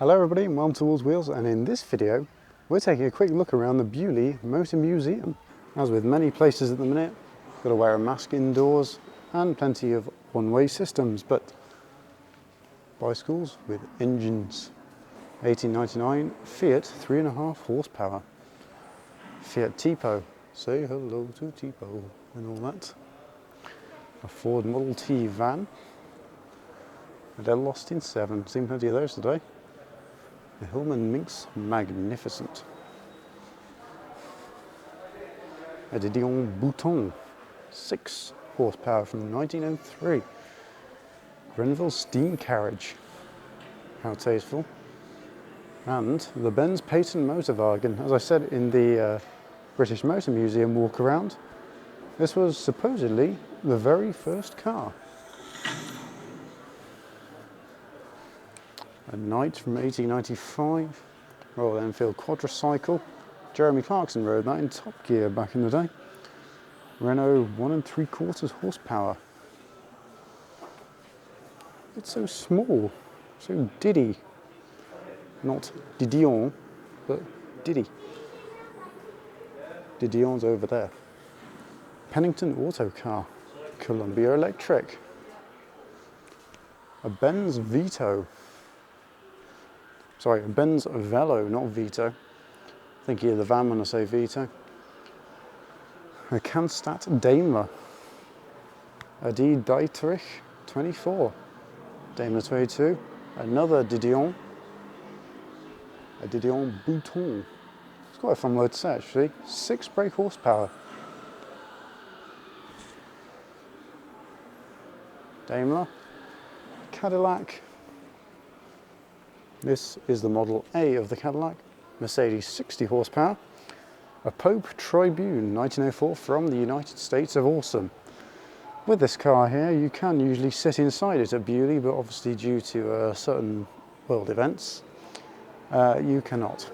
Hello everybody and welcome to Towards Wheels, and in this video we're taking a quick look around the Beaulieu Motor Museum. As with many places at the minute, got to wear a mask indoors and plenty of one-way systems, but bicycles with engines. 1899 Fiat 3.5 horsepower. Fiat Tipo, say hello to Tipo and all that. A Ford Model T van. A Del Austin 7, seen plenty of those today. The Hillman Minx Magnificent. A Didion Bouton, 6 horsepower from 1903. Grenville steam carriage, how tasteful. And the Benz Patent Motorwagen. As I said in the British Motor Museum walk around, this was supposedly the very first car. A Knight from 1895, Royal Enfield quadricycle. Jeremy Clarkson rode that in Top Gear back in the day. Renault 1 3/4 horsepower. It's so small, so diddy. Not Didion, but Diddy. Didion's over there. Pennington Autocar. Columbia Electric. A Benz Vito. Sorry, a Benz Velo, not Vito. Thinking of the van when I say Vito. A Cannstatt Daimler. A D Dietrich 24. Daimler 22. Another Didion. A Didion Bouton. It's quite a fun word to say actually. 6 brake horsepower. Daimler. Cadillac. This is the Model A of the Cadillac. Mercedes 60 horsepower. A Pope Tribune 1904 from the United States of Awesome. With this car here, you can usually sit inside it at Beaulieu, but obviously due to certain world events, you cannot.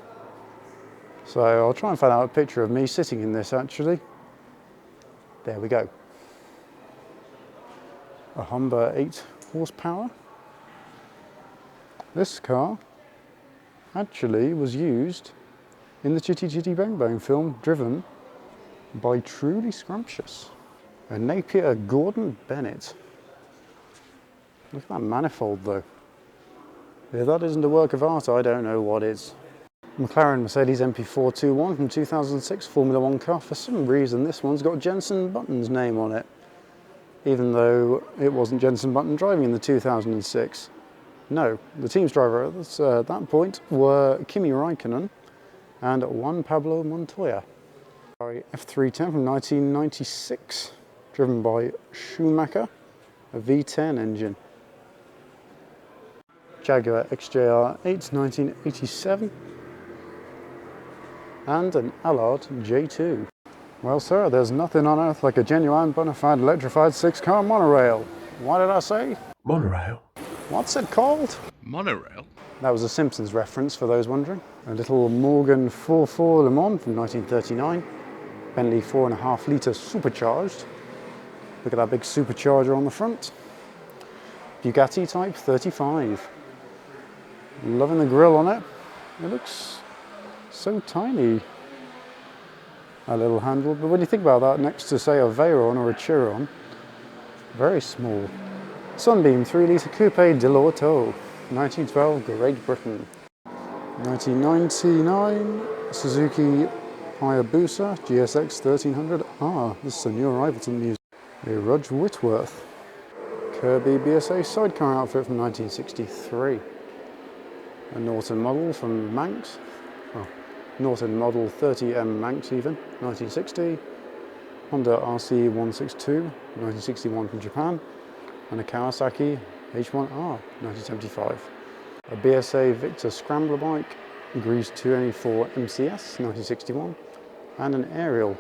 So I'll try and find out a picture of me sitting in this actually. There we go. A Humber 8 horsepower. This car actually was used in the Chitty Chitty Bang Bang film, driven by Truly Scrumptious. A Napier Gordon Bennett. Look at that manifold though. If that isn't a work of art, I don't know what is. McLaren Mercedes MP421 from 2006 Formula 1 car. For some reason this one's got Jenson Button's name on it, even though it wasn't Jenson Button driving in the 2006. No, the team's driver at that point were Kimi Räikkönen and Juan Pablo Montoya. F310 from 1996, driven by Schumacher, a V10 engine. Jaguar XJR 8 1987, and an Allard J2. Well sir, there's nothing on earth like a genuine bona fide electrified 6-car monorail. What did I say? Monorail? What's it called? Monorail? That was a Simpsons reference for those wondering. A little Morgan 4.4 Le Mans from 1939. Bentley 4.5 litre supercharged. Look at that big supercharger on the front. Bugatti Type 35. Loving the grille on it. It looks so tiny. A little handle, but when you think about that next to say a Veyron or a Chiron, very small. Sunbeam 3 litre Coupe de l'Auto, 1912, Great Britain. 1999, Suzuki Hayabusa GSX 1300. This is a new arrival to the museum. A Rudge Whitworth. Kirby BSA sidecar outfit from 1963. A Norton model from Manx. Norton Model 30M Manx even, 1960. Honda RC 162, 1961 from Japan. And a Kawasaki H1R, 1975. A BSA Victor Scrambler bike, Grease 284 MCS, 1961. And an Ariel.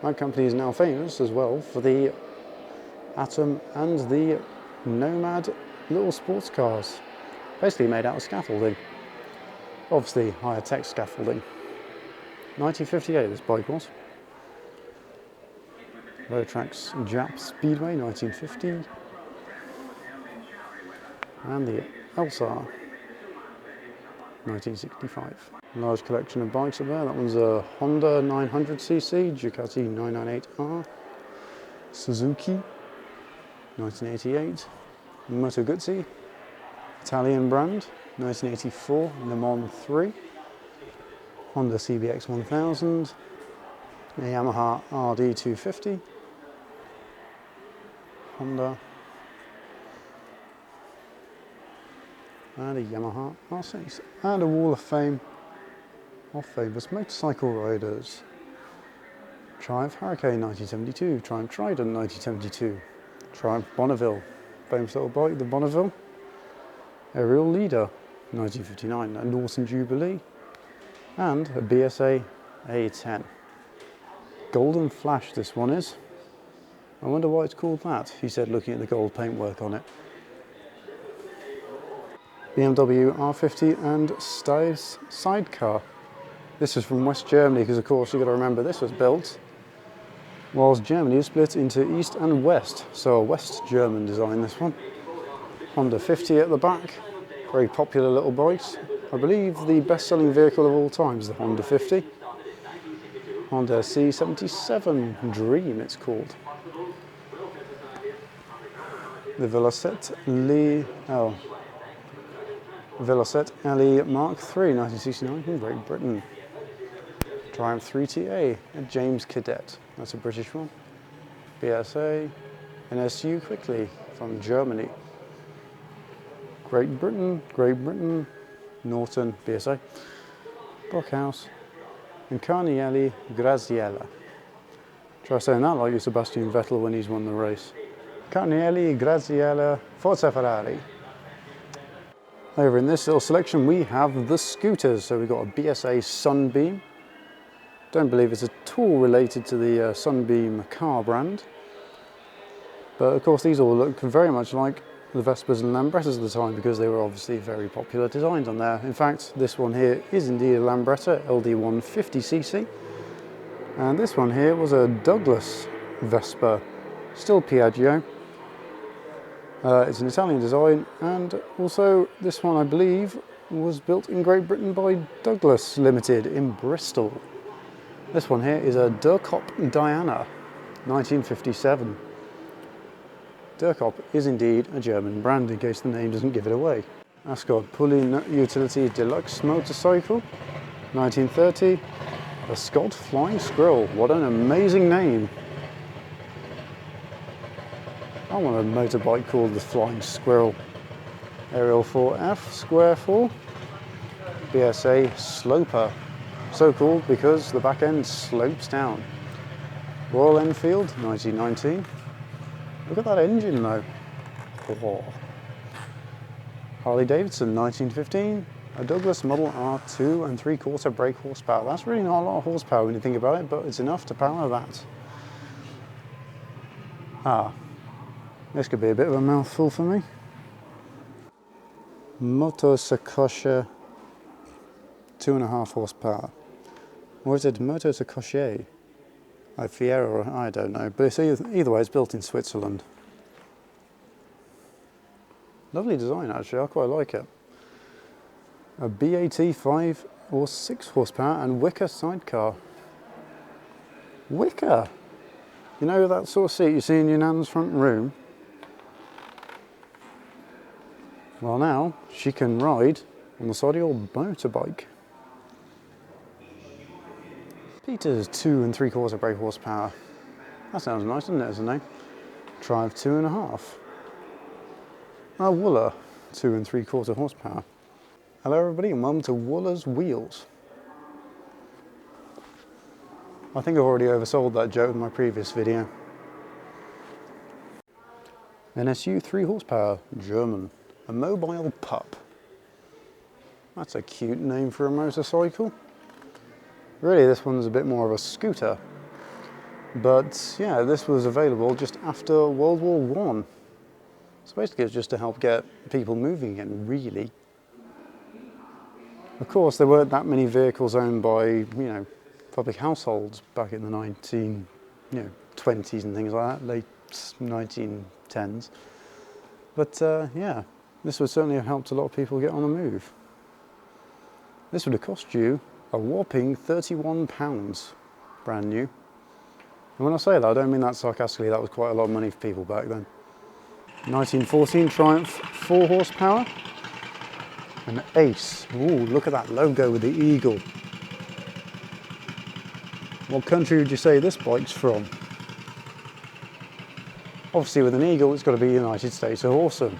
That company is now famous as well for the Atom and the Nomad little sports cars. Basically made out of scaffolding. Obviously higher tech scaffolding. 1958 this bike was. Rotrax Jap Speedway, 1950. And the Elsa 1965. Large collection of bikes up there. That one's a Honda 900cc, Ducati 998R, Suzuki 1988, Moto Guzzi, Italian brand, 1984, Le Mans 3, Honda CBX 1000, a Yamaha RD250, Honda, and a Yamaha R6, and a Wall of Fame of famous motorcycle riders. Triumph Hurricane 1972, Triumph Trident 1972, Triumph Bonneville, famous little bike, the Bonneville, Aerial Leader 1959, a Norton Jubilee, and a BSA A10. Golden Flash this one is. I wonder why it's called that, he said, looking at the gold paintwork on it. BMW R50 and Steyr sidecar. This is from West Germany, because of course you've got to remember this was built whilst Germany is split into East and West, so a West German design this one. Honda 50 at the back, very popular little bikes. I believe the best-selling vehicle of all time is the Honda 50. Honda C77 Dream it's called. The Velocette LE Mark III 1969 from Great Britain. Triumph 3TA, a James Cadet, that's a British one. BSA, an SU Quickly from Germany. Great Britain, Norton, BSA, Brockhaus, and Carnielli Graziella. Try saying that like Sebastian Vettel when he's won the race. Carnielli Graziella, Forza Ferrari. Over in this little selection we have the scooters. So we've got a BSA Sunbeam. Don't believe it's at all related to the Sunbeam car brand. But of course these all look very much like the Vespas and Lambrettas at the time, because they were obviously very popular designs on there. In fact, this one here is indeed a Lambretta LD150cc. And this one here was a Douglas Vespa, still Piaggio. It's an Italian design, and also this one I believe was built in Great Britain by Douglas Limited in Bristol. This one here is a Durkop Diana, 1957. Durkop is indeed a German brand, in case the name doesn't give it away. Ascot Pulley Utility Deluxe Motorcycle, 1930. A Scott Flying Squirrel, what an amazing name. I want a motorbike called the Flying Squirrel. Aerial 4F Square 4. BSA Sloper. So called because the back end slopes down. Royal Enfield, 1919. Look at that engine though. Oh. Harley Davidson, 1915. A Douglas Model R2 and 3/4 brake horsepower. That's really not a lot of horsepower when you think about it, but it's enough to power that. This could be a bit of a mouthful for me. Motosacoche, 2.5 horsepower. Or is it Motosacoche? Fiero, I don't know, but it's either way, it's built in Switzerland. Lovely design actually, I quite like it. A BAT 5 or 6 horsepower and wicker sidecar. Wicker? You know that sort of seat you see in your nan's front room? Well now, she can ride on the side of your motorbike. Peters 2 3/4 brake horsepower. That sounds nice, doesn't it, as a name? Triumph 2.5. A Wooler 2 3/4 horsepower. Hello everybody and welcome to Wooler's Wheels. I think I've already oversold that joke in my previous video. An SU 3 horsepower, German. A mobile pup. That's a cute name for a motorcycle. Really, this one's a bit more of a scooter. But yeah, this was available just after World War I. So basically it's just to help get people moving again, really. Of course, there weren't that many vehicles owned by, public households back in the 1920s and things like that, late 1910s. But yeah, this would certainly have helped a lot of people get on the move. This would have cost you a whopping £31, brand new. And when I say that, I don't mean that sarcastically, that was quite a lot of money for people back then. 1914 Triumph 4 horsepower. An Ace. Ooh, look at that logo with the eagle. What country would you say this bike's from? Obviously with an eagle, it's got to be United States. So awesome.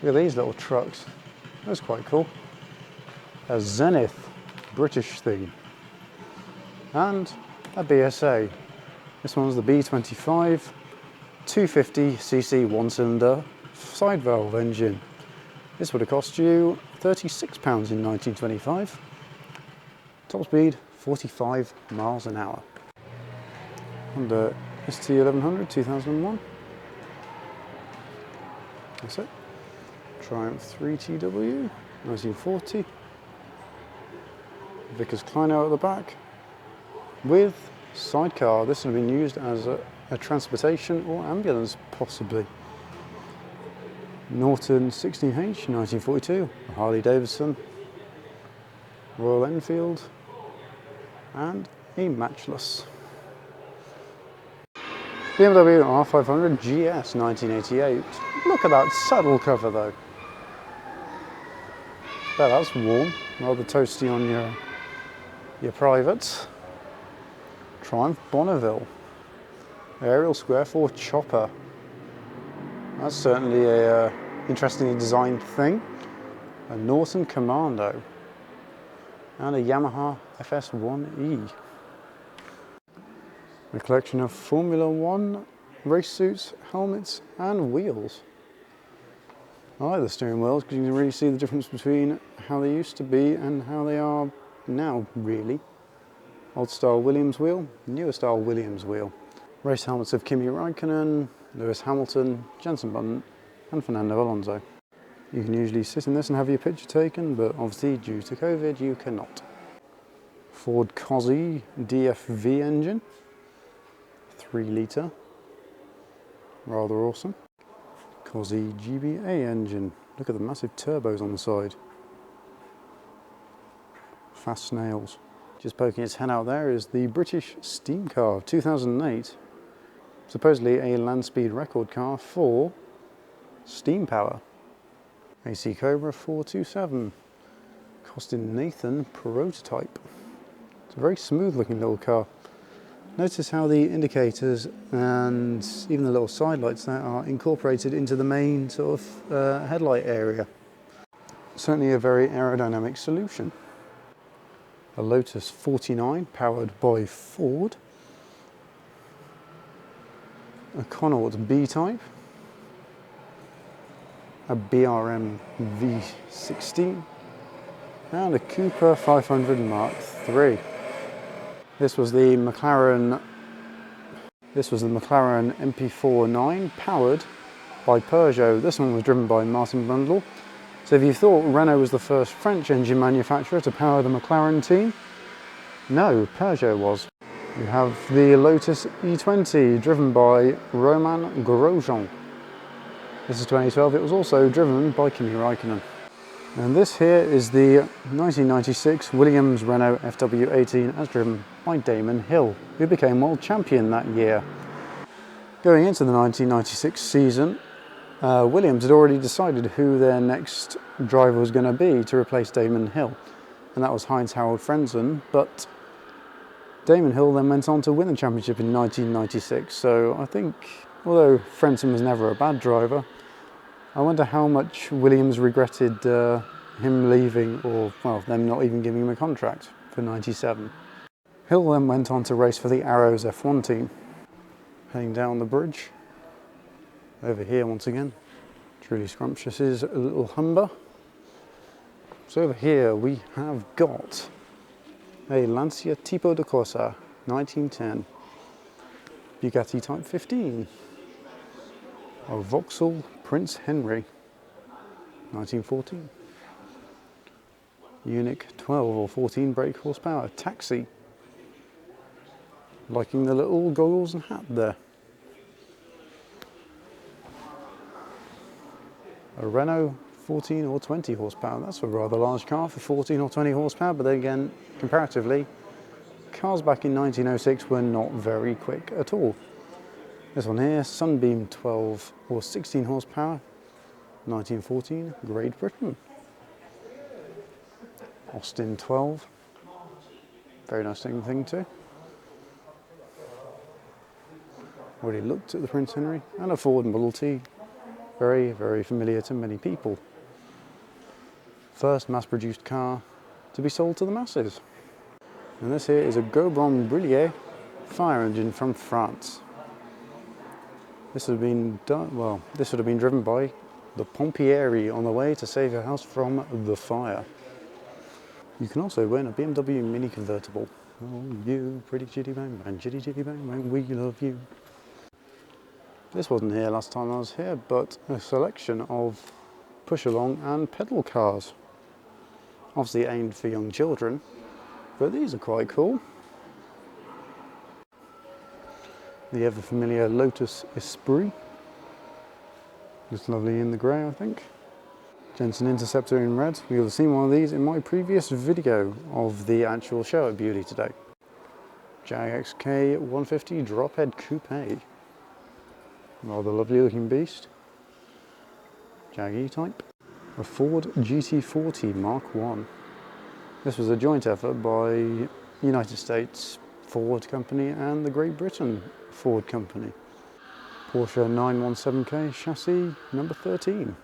Look at these little trucks. That's quite cool. A Zenith, British thing. And a BSA. This one's the B25 250cc one-cylinder side valve engine. This would have cost you £36 in 1925. Top speed 45 miles an hour. Honda ST1100 2001. That's it. Triumph 3TW 1940. Vickers Kleinow at the back with sidecar. This would have been used as a transportation or ambulance possibly. Norton 16H 1942, a Harley Davidson, Royal Enfield and a Matchless. BMW R500 GS 1988. Look at that saddle cover though. Bet that's warm, rather toasty on your privates. Triumph Bonneville. Aerial Square 4 chopper. That's certainly a interestingly designed thing. A Norton Commando. And a Yamaha FS1E. A collection of Formula One race suits, helmets and wheels. I like the steering wheels because you can really see the difference between how they used to be and how they are now, really. Old style Williams wheel, newer style Williams wheel. Race helmets of Kimi Räikkönen, Lewis Hamilton, Jenson Button and Fernando Alonso. You can usually sit in this and have your picture taken, but obviously due to COVID you cannot. Ford Cozzy DFV engine, 3 litre, rather awesome. Cozzy GBA engine, look at the massive turbos on the side. Fast snails. Just poking its head out there is the British Steam Car 2008. Supposedly a land speed record car for steam power. AC Cobra 427. Costin Nathan prototype. It's a very smooth looking little car. Notice how the indicators and even the little side lights there are incorporated into the main sort of headlight area. Certainly a very aerodynamic solution. A Lotus 49 powered by Ford. A Connaught B-Type. A BRM V60. And a Cooper 500 Mark III. This was the McLaren MP49 powered by Peugeot. This one was driven by Martin Brundle. So if you thought Renault was the first French engine manufacturer to power the McLaren team, no, Peugeot was. You have the Lotus E20 driven by Romain Grosjean. This is 2012, it was also driven by Kimi Räikkönen. And this here is the 1996 Williams Renault FW18 as driven by Damon Hill, who became world champion that year. Going into the 1996 season, Williams had already decided who their next driver was going to be to replace Damon Hill, and that was Heinz-Harald Frentzen, but Damon Hill then went on to win the championship in 1996, so I think, although Frentzen was never a bad driver, I wonder how much Williams regretted him leaving, or well, them not even giving him a contract for 97. Hill then went on to race for the Arrows F1 team. Heading down the bridge, over here once again, truly scrumptious is a little Humber. So over here we have got a Lancia Tipo de Corsa 1910, Bugatti Type 15, a Vauxhall Prince Henry 1914, Unique 12 or 14 brake horsepower taxi, liking the little goggles and hat there. A Renault 14 or 20 horsepower. That's a rather large car for 14 or 20 horsepower, but then again, comparatively, cars back in 1906 were not very quick at all. This one here, Sunbeam 12 or 16 horsepower, 1914, Great Britain. Austin 12, very nice looking thing too. Already looked at the Prince Henry, and a Ford Model T, very, very familiar to many people. First mass-produced car to be sold to the masses. And this here is a Gobron Beaulieu fire engine from France. This would have been done, well, this would have been driven by the pompieri on the way to save your house from the fire. You can also win a BMW Mini convertible. Oh, you pretty chitty bang bang, chitty chitty bang bang, we love you. This wasn't here last time I was here, but a selection of push-along and pedal cars. Obviously aimed for young children, but these are quite cool. The ever familiar Lotus Esprit. Looks lovely in the grey, I think. Jensen Interceptor in red. You'll have seen one of these in my previous video of the actual show at Beaulieu today. Jag XK 150 Drophead Coupe. Rather lovely looking beast. Jag E-Type. A Ford GT40 Mark I. This was a joint effort by United States Ford Company and the Great Britain Ford Company. Porsche 917K chassis number 13.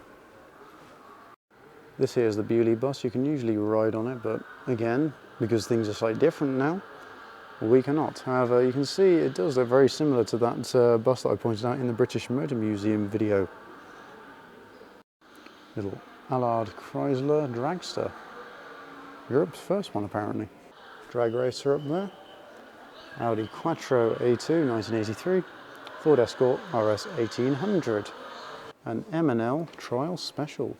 This here is the Beaulieu bus. You can usually ride on it, but again, because things are slightly different now, we cannot. However, you can see it does look very similar to that bus that I pointed out in the Beaulieu Motor Museum video. Little Allard Chrysler Dragster. Europe's first one apparently. Drag racer up there. Audi Quattro A2 1983. Ford Escort RS 1800. An M&L Trial Special.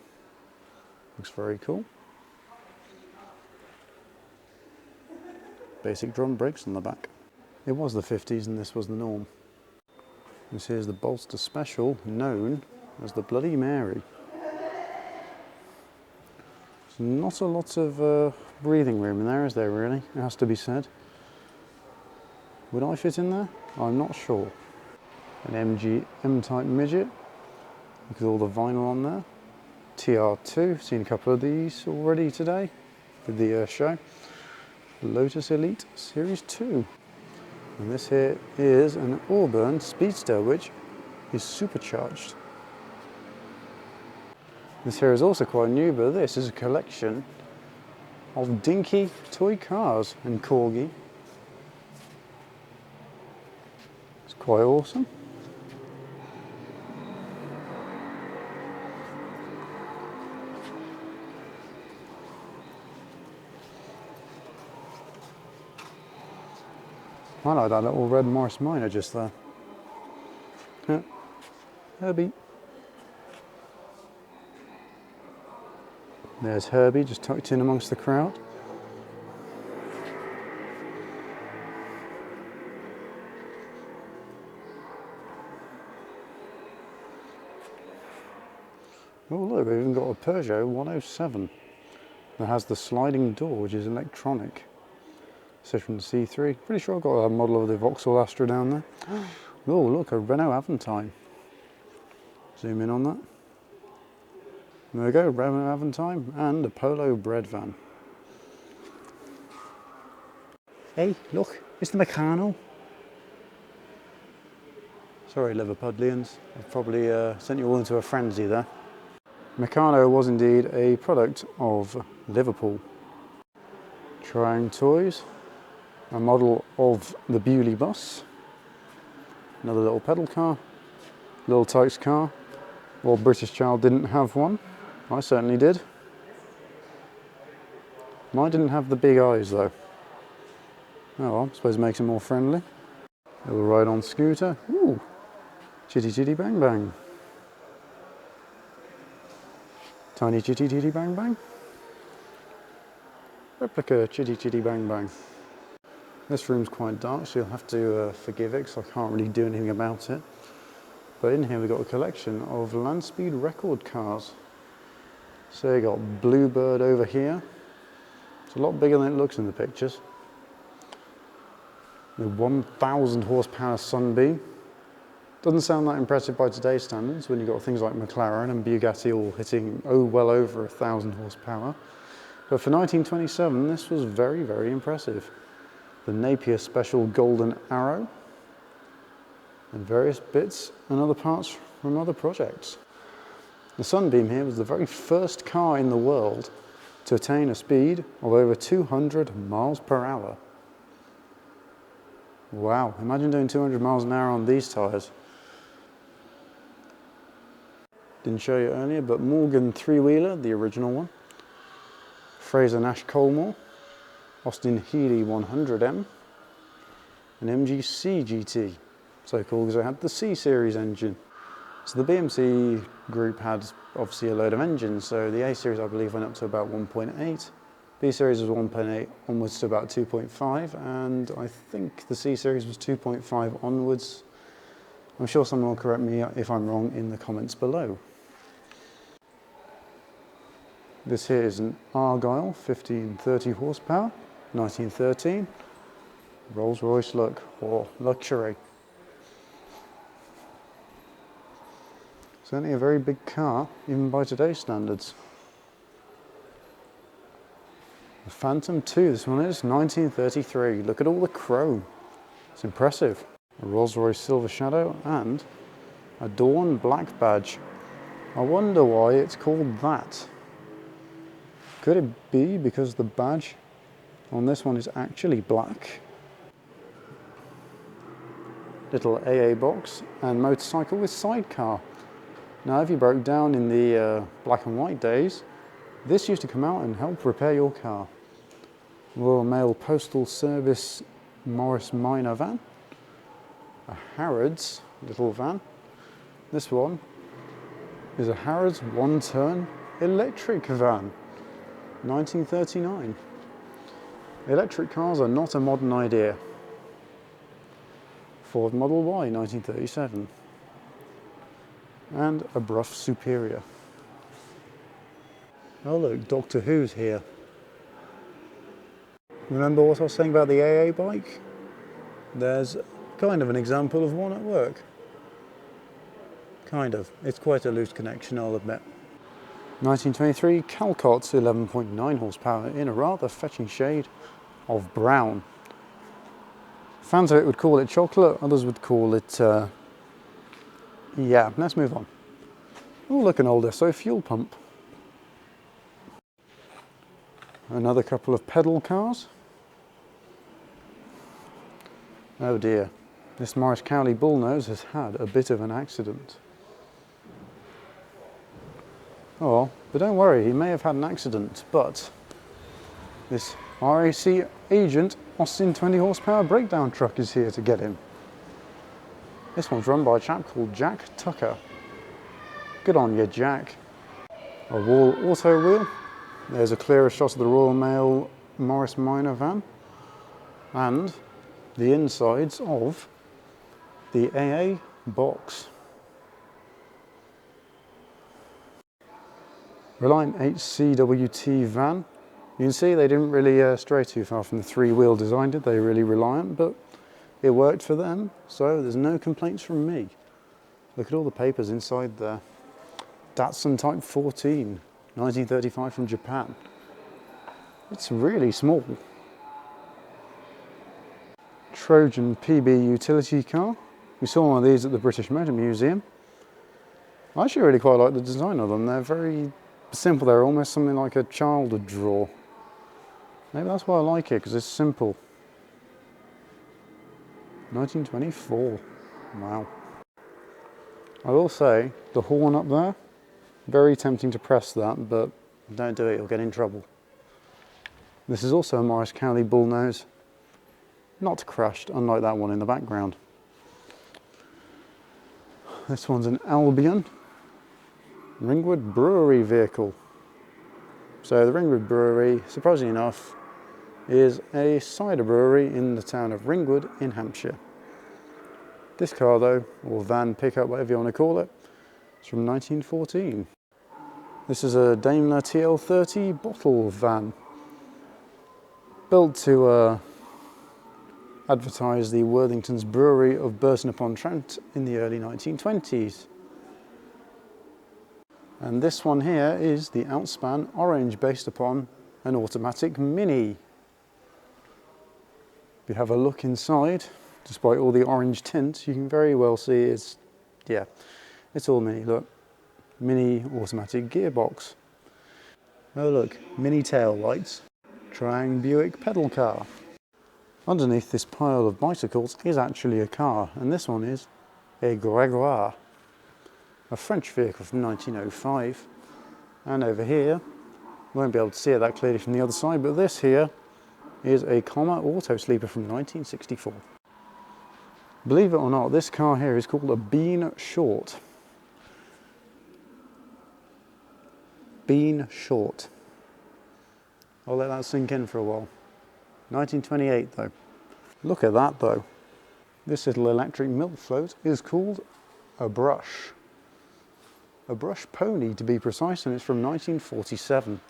Looks very cool. Basic drum brakes on the back. It was the 50s and this was the norm. This here's the Bolster Special, known as the Bloody Mary. There's not a lot of breathing room in there, is there really? It has to be said. Would I fit in there? I'm not sure. An MG M-Type midget with all the vinyl on there. TR2, seen a couple of these already today with the show. Lotus Elite Series 2. And this here is an Auburn Speedster, which is supercharged. This here is also quite new, but this is a collection of dinky toy cars and corgi. It's quite awesome. I like that little red Morris Minor just there. Yeah. Herbie. There's Herbie just tucked in amongst the crowd. Oh look, we've even got a Peugeot 107 that has the sliding door, which is electronic. Citroen C3. Pretty sure I've got a model of the Vauxhall Astra down there. Oh look, a Renault Aventine. Zoom in on that. There we go, Renault Aventine and a Polo bread van. Hey, look, it's the Meccano. Sorry, Liverpudlians. I've probably sent you all into a frenzy there. Meccano was indeed a product of Liverpool. Trying toys. A model of the Beaulieu bus. Another little pedal car. Little Tykes car. Well, British child didn't have one. I certainly did. Mine didn't have the big eyes though. Oh well, I suppose it makes it more friendly. Little ride-on scooter. Ooh, chitty chitty bang bang. Tiny chitty chitty bang bang. Replica chitty chitty bang bang. This room's quite dark, so you'll have to forgive it because I can't really do anything about it. But in here we've got a collection of land speed record cars. So you got Bluebird over here. It's a lot bigger than it looks in the pictures. The 1,000 horsepower Sunbeam. Doesn't sound that impressive by today's standards when you've got things like McLaren and Bugatti all hitting well over 1,000 horsepower. But for 1927, this was very, very impressive. The Napier Special Golden Arrow and various bits and other parts from other projects. The Sunbeam here was the very first car in the world to attain a speed of over 200 miles per hour. Wow, imagine doing 200 miles an hour on these tyres. Didn't show you earlier, but Morgan three-wheeler, the original one. Fraser Nash Colmore, Austin Healey 100M, and MGC GT, so cool because it had the C-Series engine. So the BMC group had obviously a load of engines, so the A-Series I believe went up to about 1.8, B-Series was 1.8 onwards to about 2.5, and I think the C-Series was 2.5 onwards. I'm sure someone will correct me if I'm wrong in the comments below. This here is an Argyle 1530 horsepower, 1913, Rolls-Royce look, or luxury. Certainly a very big car, even by today's standards. The Phantom 2, this one is 1933. Look at all the chrome. It's impressive. A Rolls-Royce Silver Shadow and a Dawn Black badge. I wonder why it's called that. Could it be because the badge on this one is actually black? Little AA box and motorcycle with sidecar. Now if you broke down in the black and white days, this used to come out and help repair your car. Royal Mail Postal Service Morris Minor van. A Harrods little van. This one is a Harrods one-ton electric van. 1939. Electric cars are not a modern idea. Ford Model Y, 1937. And a Brough Superior. Oh look, Doctor Who's here. Remember what I was saying about the AA bike? There's kind of an example of one at work. Kind of. It's quite a loose connection, I'll admit. 1923 Calcott's 11.9 horsepower in a rather fetching shade of brown. Fans of it would call it chocolate, others would call it, yeah, let's move on. Oh, look, an old SO fuel pump. Another couple of pedal cars. Oh dear, this Morris Cowley Bullnose has had a bit of an accident. Oh, but don't worry, he may have had an accident, but this RAC Agent Austin 20 horsepower breakdown truck is here to get him. This one's run by a chap called Jack Tucker. Good on you, Jack. A Wall Auto Wheel. There's a clearer shot of the Royal Mail Morris Minor van. And the insides of the AA box. Reliant HCWT van. You can see they didn't really stray too far from the three-wheel design, did they? Really Reliant, but it worked for them, so there's no complaints from me. Look at all the papers inside there. Datsun Type 14, 1935 from Japan. It's really small. Trojan PB utility car. We saw one of these at the British Motor Museum. I actually really quite like the design of them. They're very simple. They're almost something like a child would draw. Maybe that's why I like it, because it's simple. 1924. Wow. I will say, the horn up there, very tempting to press that, but don't do it, you'll get in trouble. This is also a Morris Cowley Bullnose. Not crushed, unlike that one in the background. This one's an Albion Ringwood Brewery vehicle. So the Ringwood Brewery, surprisingly enough, is a cider brewery in the town of Ringwood in Hampshire. This car though, or van, pickup, whatever you want to call it, is from 1914. This is a Daimler TL30 bottle van, built to advertise the Worthington's Brewery of Burton-upon-Trent in the early 1920s. And this one here is the Outspan Orange, based upon an automatic Mini. If you have a look inside, despite all the orange tint, you can very well see it's all Mini. Look, Mini automatic gearbox. Oh look, Mini tail lights. Triang Buick pedal car. Underneath this pile of bicycles is actually a car, and this one is a Grégoire, a French vehicle from 1905. And over here, you won't be able to see it that clearly from the other side, but this here is a Comma Auto Sleeper from 1964. Believe it or not, this car here is called a Bean Short. Bean Short. I'll let that sink in for a while. 1928 though. Look at that though. This little electric milk float is called a brush. A brush pony to be precise, and it's from 1947.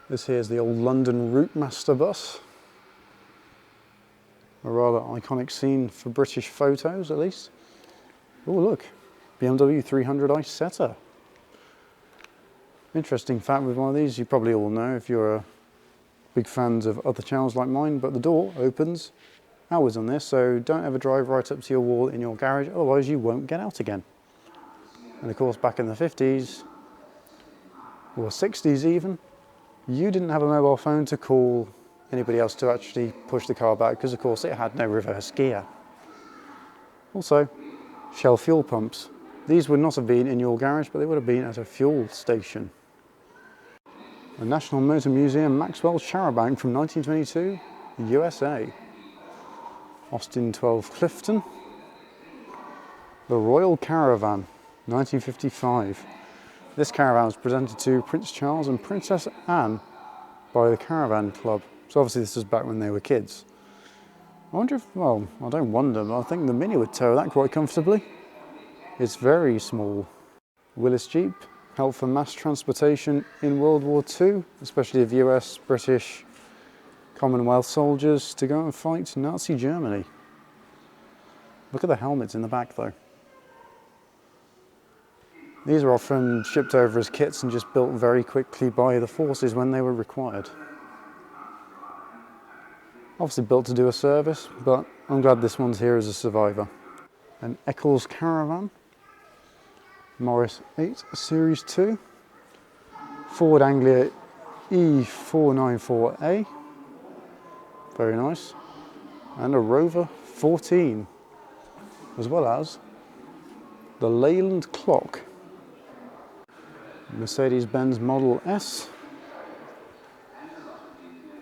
This here's the old London Routemaster bus. A rather iconic scene for British photos, at least. Oh look, BMW 300 Isetta. Interesting fact with one of these, you probably all know if you're big fans of other channels like mine, but the door opens outwards on this, so don't ever drive right up to your wall in your garage, otherwise you won't get out again. And of course, back in the 50s, or 60s even, you didn't have a mobile phone to call anybody else to actually push the car back, because of course it had no reverse gear. Also, Shell fuel pumps. These would not have been in your garage, but they would have been at a fuel station. The National Motor Museum Maxwell Charabanc from 1922, USA. Austin 12 Clifton. The Royal Caravan, 1955. This caravan was presented to Prince Charles and Princess Anne by the Caravan Club. So obviously this was back when they were kids. I wonder if, well, I don't wonder, but I think the Mini would tow that quite comfortably. It's very small. Willis Jeep, helped for mass transportation in World War II, especially of US, British, Commonwealth soldiers to go and fight Nazi Germany. Look at the helmets in the back though. These are often shipped over as kits and just built very quickly by the forces when they were required. Obviously built to do a service, but I'm glad this one's here as a survivor. An Eccles Caravan. Morris 8 Series 2, Ford Anglia E494A, very nice, and a Rover 14, as well as the Leyland Clock, Mercedes-Benz Model S,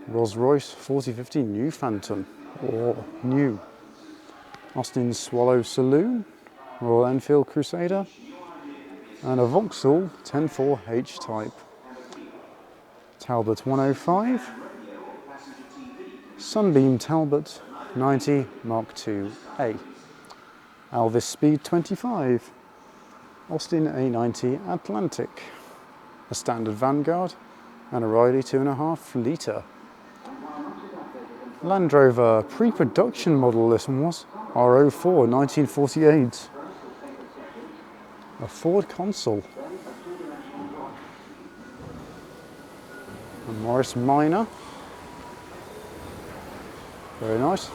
Rolls-Royce 4050 New Phantom, or New, Austin Swallow Saloon, Royal Enfield Crusader, and a Vauxhall 104H Type. Talbot 105, Sunbeam Talbot 90 Mark II-A, Alvis Speed 25, Austin A90 Atlantic, a standard Vanguard, and a Riley 2.5 litre. Land Rover pre-production model this one was, R04 1948. A Ford Consul. A Morris Minor. Very nice.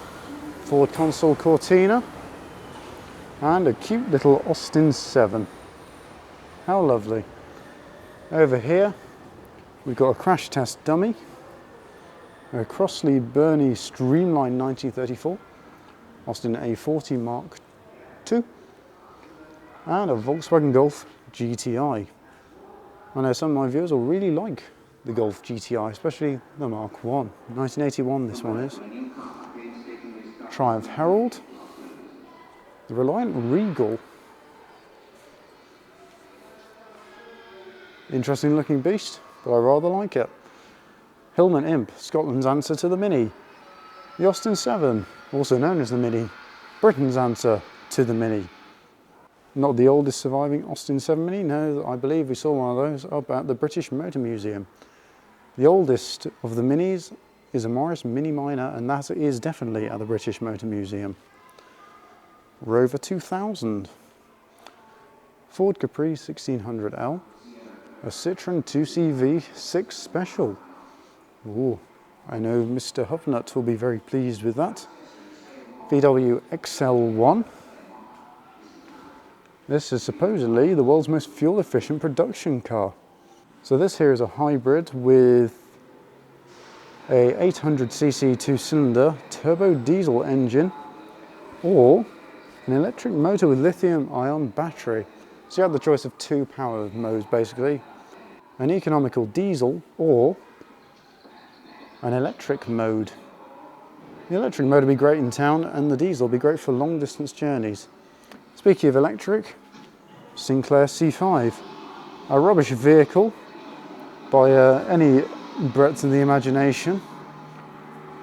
Ford Consul Cortina. And a cute little Austin 7. How lovely. Over here, we've got a crash test dummy. A Crossley Burney Streamline 1934. Austin A40 Mark II. And a Volkswagen Golf GTI. I know some of my viewers will really like the Golf GTI, especially the Mark I. 1981 this one is. Triumph Herald. The Reliant Regal. Interesting looking beast, but I rather like it. Hillman Imp, Scotland's answer to the Mini. The Austin 7, also known as the Mini, Britain's answer to the Mini. Not the oldest surviving Austin 7 Mini, no, I believe we saw one of those up at the British Motor Museum. The oldest of the Minis is a Morris Mini Minor, and that is definitely at the British Motor Museum. Rover 2000. Ford Capri 1600L. A Citroen 2CV6 Special. Ooh, I know Mr. Hubnut will be very pleased with that. VW XL1. This is supposedly the world's most fuel efficient production car. So this here is a hybrid with a 800cc two-cylinder turbo diesel engine or an electric motor with lithium-ion battery. So you have the choice of two power modes basically. An economical diesel or an electric mode. The electric mode would be great in town and the diesel would be great for long distance journeys. Speaking of electric, Sinclair C5. A rubbish vehicle by any breadth of the imagination,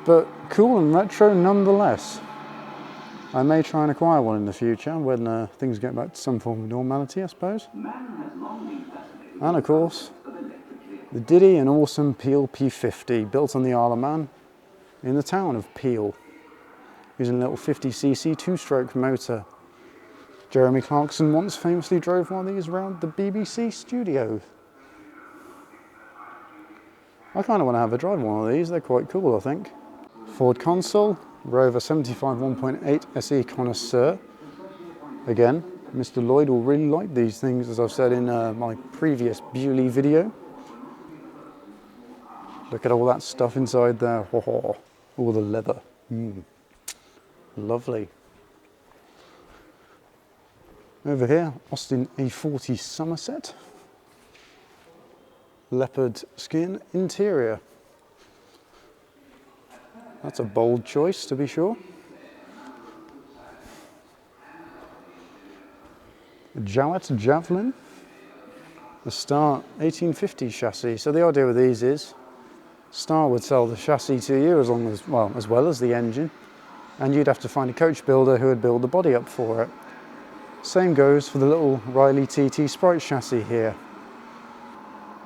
but cool and retro nonetheless. I may try and acquire one in the future when things get back to some form of normality, I suppose. And of course, the Diddy and awesome Peel P50, built on the Isle of Man in the town of Peel, using a little 50cc two-stroke motor. Jeremy Clarkson once famously drove one of these around the BBC studio. I kind of want to have a drive one of these, they're quite cool I think. Ford console, Rover 75 1.8 SE Connoisseur. Again, Mr. Lloyd will really like these things, as I've said in my previous Beaulieu video. Look at all that stuff inside there, all the leather, lovely. Over here, Austin A40 Somerset. Leopard skin interior. That's a bold choice to be sure. Jowett Javelin. The Star 1850 chassis. So the idea with these is Star would sell the chassis to you as well as the engine, and you'd have to find a coach builder who would build the body up for it. Same goes for the little Riley TT Sprite chassis here.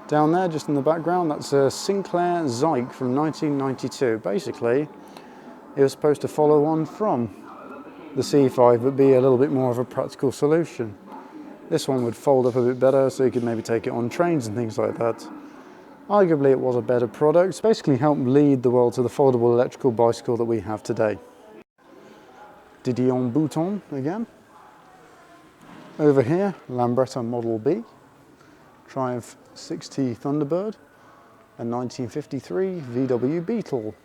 Down there, just in the background, that's a Sinclair Zyke from 1992. Basically, it was supposed to follow on from the C5, but be a little bit more of a practical solution. This one would fold up a bit better, so you could maybe take it on trains and things like that. Arguably, it was a better product. Basically helped lead the world to the foldable electrical bicycle that we have today. Didion Bouton again. Over here, Lambretta Model B, Triumph 6T Thunderbird, a 1953 VW Beetle.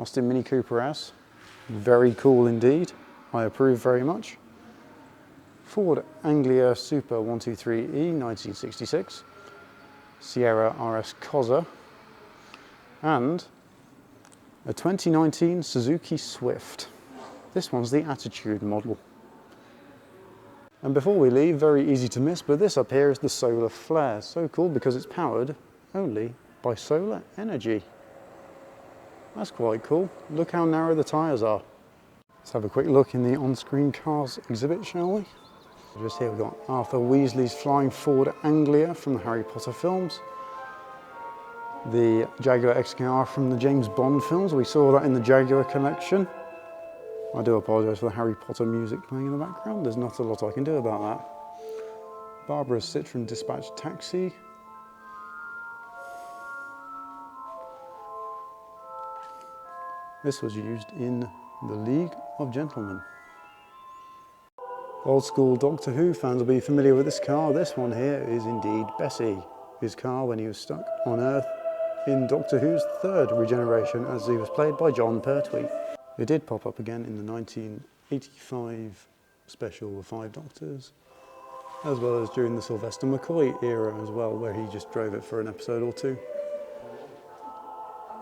Austin Mini Cooper S, very cool indeed, I approve very much. Ford Anglia Super 123E 1966, Sierra RS Cozza, and a 2019 Suzuki Swift. This one's the Attitude model. And before we leave, very easy to miss, but this up here is the Solar Flare. So cool because it's powered only by solar energy. That's quite cool. Look how narrow the tyres are. Let's have a quick look in the on-screen cars exhibit, shall we? Just here we've got Arthur Weasley's flying Ford Anglia from the Harry Potter films. The Jaguar XKR from the James Bond films. We saw that in the Jaguar collection. I do apologise for the Harry Potter music playing in the background. There's not a lot I can do about that. Barbara's Citroen Dispatch Taxi. This was used in The League of Gentlemen. Old school Doctor Who fans will be familiar with this car. This one here is indeed Bessie, his car when he was stuck on Earth in Doctor Who's third regeneration, as he was played by John Pertwee. It did pop up again in the 1985 special The Five Doctors, as well as during the Sylvester McCoy era as well, where he just drove it for an episode or two.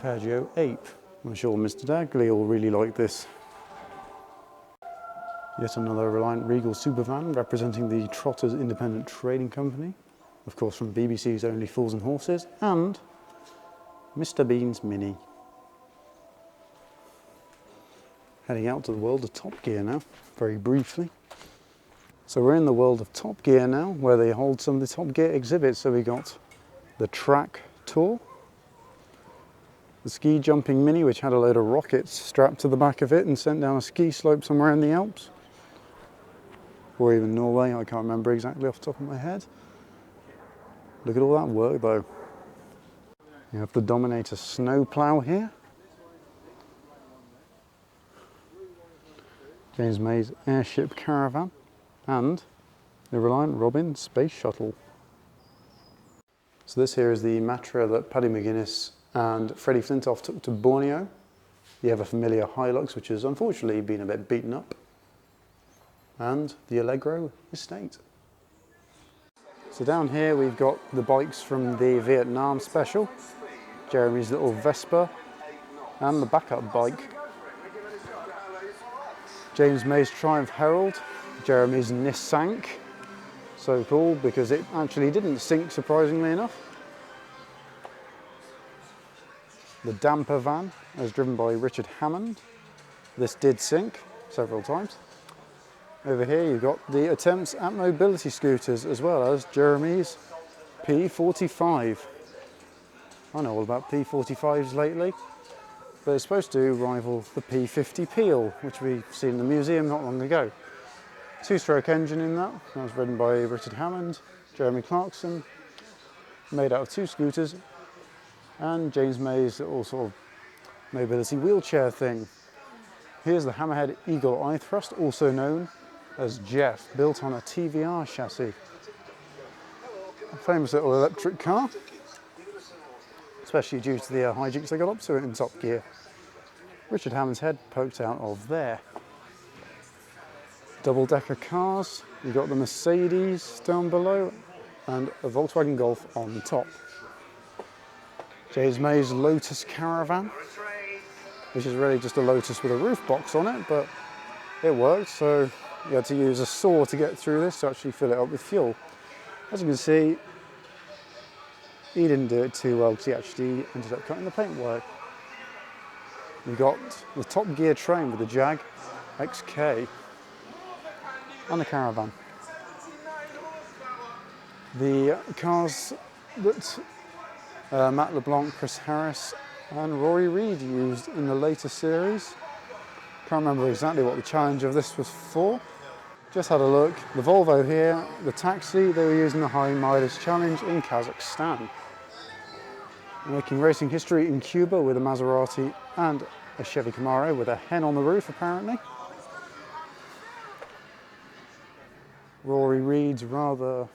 Peugeot 8. I'm sure Mr. Dagley will really like this. Yet another Reliant Regal supervan representing the Trotters Independent Trading Company, of course from BBC's Only Fools and Horses, and Mr. Bean's Mini. Heading out to the world of Top Gear now, very briefly. So we're in the world of Top Gear now, where they hold some of the Top Gear exhibits. So we got the track tour, the ski jumping mini, which had a load of rockets strapped to the back of it and sent down a ski slope somewhere in the Alps, or even Norway, I can't remember exactly off the top of my head. Look at all that work though. You have the Dominator snowplow here, James May's airship caravan, and the Reliant Robin space shuttle. So this here is the Matra that Paddy McGuinness and Freddie Flintoff took to Borneo. The ever familiar Hilux, which has unfortunately been a bit beaten up, and the Allegro estate. So down here we've got the bikes from the Vietnam special, Jeremy's little Vespa, and the backup bike, James May's Triumph Herald, Jeremy's Nissan. So cool because it actually didn't sink, surprisingly enough. The damper van as driven by Richard Hammond. This did sink several times. Over here you've got the attempts at mobility scooters, as well as Jeremy's P45. I know all about P45s lately, but it's supposed to rival the P50 Peel, which we've seen in the museum not long ago. Two-stroke engine in that. That was ridden by Richard Hammond, Jeremy Clarkson, made out of two scooters, and James May's little sort of mobility wheelchair thing. Here's the Hammerhead Eagle Eye Thrust, also known as Jeff, built on a TVR chassis. A famous little electric car, especially due to the hijinks they got up to it in Top Gear. Richard Hammond's head poked out of there. Double-decker cars, you've got the Mercedes down below and a Volkswagen Golf on top. James May's Lotus Caravan, which is really just a Lotus with a roof box on it, but it worked, so you had to use a saw to get through this to actually fill it up with fuel. As you can see, he didn't do it too well because he actually ended up cutting the paintwork. You've got the Top Gear train with the Jag XK and the Caravan. The cars that Matt LeBlanc, Chris Harris and Rory Reid used in the later series. Can't remember exactly what the challenge of this was for. Just had a look. The Volvo here, the taxi, they were using the high mileage challenge in Kazakhstan. Making racing history in Cuba with a Maserati and a Chevy Camaro with a hen on the roof apparently. Rory Reid's rather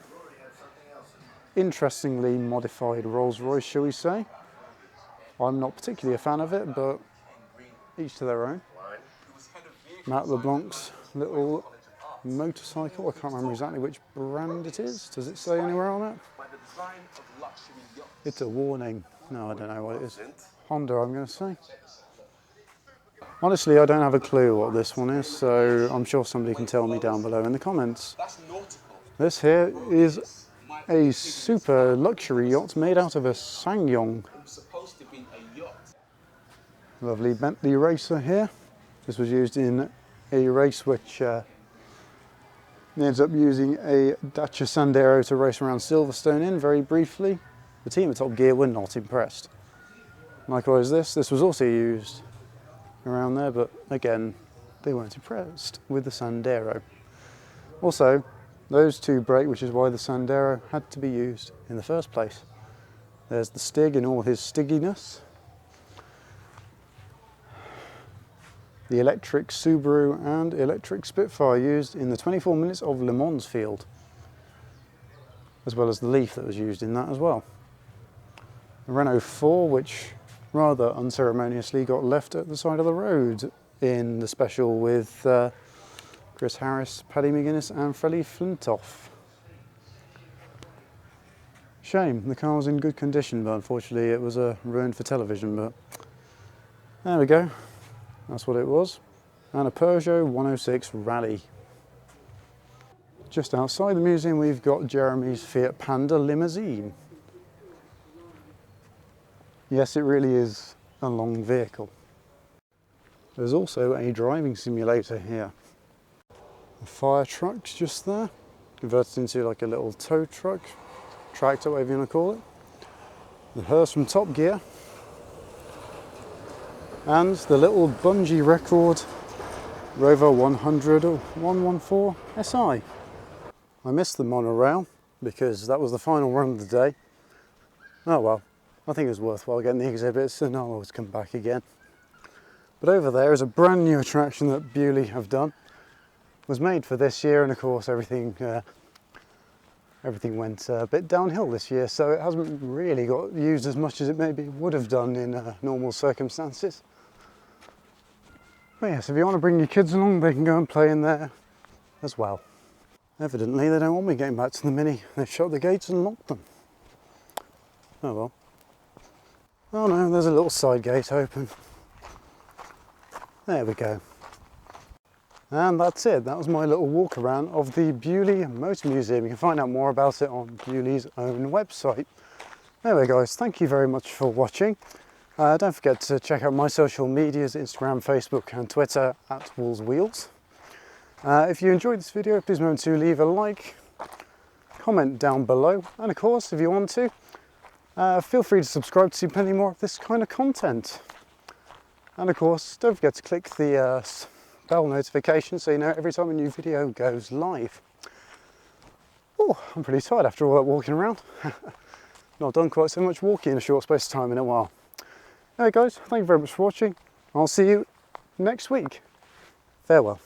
interestingly modified Rolls-Royce, shall we say. I'm not particularly a fan of it, but each to their own. Matt LeBlanc's little motorcycle, I can't remember exactly which brand it is. Does it say anywhere on it? It's a warning. No, I don't know what it is. Honda, I'm going to say. Honestly, I don't have a clue what this one is, so I'm sure somebody can tell me down below in the comments. This here is a super luxury yacht made out of a Sangyong. Lovely Bentley racer here. This was used in a race which ends up using a Dacia Sandero to race around Silverstone in very briefly. The team at Top Gear were not impressed. Likewise this was also used around there, but again, they weren't impressed with the Sandero. Also, those two break, which is why the Sandero had to be used in the first place. There's the Stig in all his stigginess. The electric Subaru and electric Spitfire used in the 24 Minutes of Le Mans field, as well as the Leaf that was used in that as well. The Renault 4, which rather unceremoniously got left at the side of the road in the special with Chris Harris, Paddy McGuinness and Freddie Flintoff. Shame, the car was in good condition, but unfortunately it was ruined for television, but there we go. That's what it was. And a Peugeot 106 Rally. Just outside the museum we've got Jeremy's Fiat Panda limousine. Yes, it really is a long vehicle. There's also a driving simulator here. The fire truck's just there, converted into like a little tow truck, tractor, whatever you want to call it. The hearse from Top Gear. And the little bungee record Rover 100 or 114 SI. I missed the monorail because that was the final run of the day. Oh well, I think it was worthwhile getting the exhibits and I'll always come back again. But over there is a brand new attraction that Beaulieu have done. It was made for this year, and of course everything went a bit downhill this year, so it hasn't really got used as much as it maybe would have done in normal circumstances. But yes, if you want to bring your kids along, they can go and play in there as well. Evidently they don't want me getting back to the Mini. They've shut the gates and locked them. Oh well. Oh no, there's a little side gate open. There we go. And that's it. That was my little walk around of the Beaulieu Motor Museum. You can find out more about it on Beaulieu's own website. Anyway guys, thank you very much for watching. Don't forget to check out my social medias, Instagram, Facebook and Twitter at Wolves Wheels. If you enjoyed this video, please remember to leave a like, comment down below, and of course, if you want to, feel free to subscribe to see plenty more of this kind of content. And of course, don't forget to click the bell notification so you know every time a new video goes live. Oh, I'm pretty tired after all that walking around. Not done quite so much walking in a short space of time in a while. Anyway guys, thank you very much for watching. I'll see you next week. Farewell.